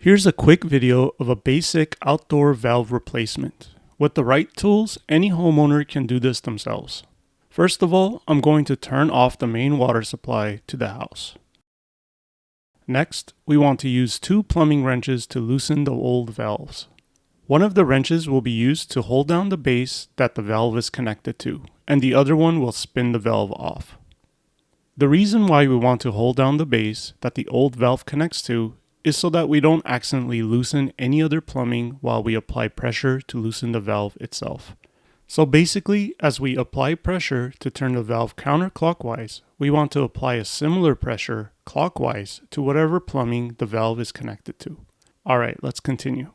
Here's a quick video of a basic outdoor valve replacement. With the right tools, any homeowner can do this themselves. First of all, I'm going to turn off the main water supply to the house. Next, we want to use 2 plumbing wrenches to loosen the old valves. One of the wrenches will be used to hold down the base that the valve is connected to, and the other one will spin the valve off. The reason why we want to hold down the base that the old valve connects to is so that we don't accidentally loosen any other plumbing while we apply pressure to loosen the valve itself. So basically, as we apply pressure to turn the valve counterclockwise, we want to apply a similar pressure clockwise to whatever plumbing the valve is connected to. Alright, let's continue.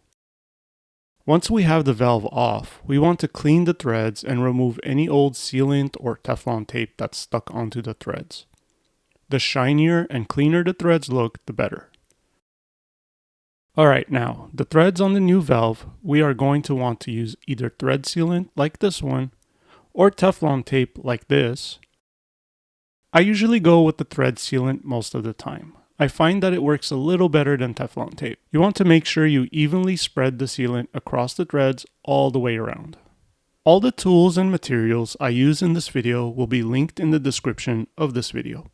Once we have the valve off, we want to clean the threads and remove any old sealant or Teflon tape that's stuck onto the threads. The shinier and cleaner the threads look, the better. Alright, now, the threads on the new valve, we are going to want to use either thread sealant like this one, or Teflon tape like this. I usually go with the thread sealant most of the time. I find that it works a little better than Teflon tape. You want to make sure you evenly spread the sealant across the threads all the way around. All the tools and materials I use in this video will be linked in the description of this video.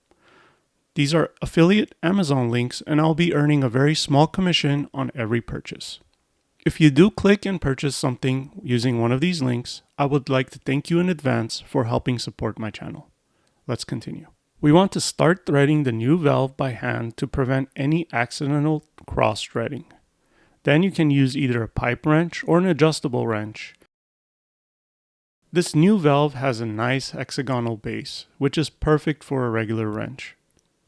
These are affiliate Amazon links, and I'll be earning a very small commission on every purchase. If you do click and purchase something using one of these links, I would like to thank you in advance for helping support my channel. Let's continue. We want to start threading the new valve by hand to prevent any accidental cross-threading. Then you can use either a pipe wrench or an adjustable wrench. This new valve has a nice hexagonal base, which is perfect for a regular wrench.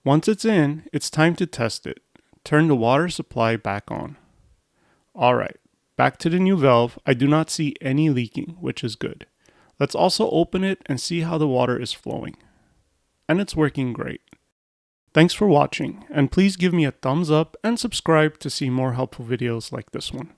Once it's in, it's time to test it. Turn the water supply back on. Alright, back to the new valve. I do not see any leaking, which is good. Let's also open it and see how the water is flowing. And it's working great. Thanks for watching, and please give me a thumbs up and subscribe to see more helpful videos like this one.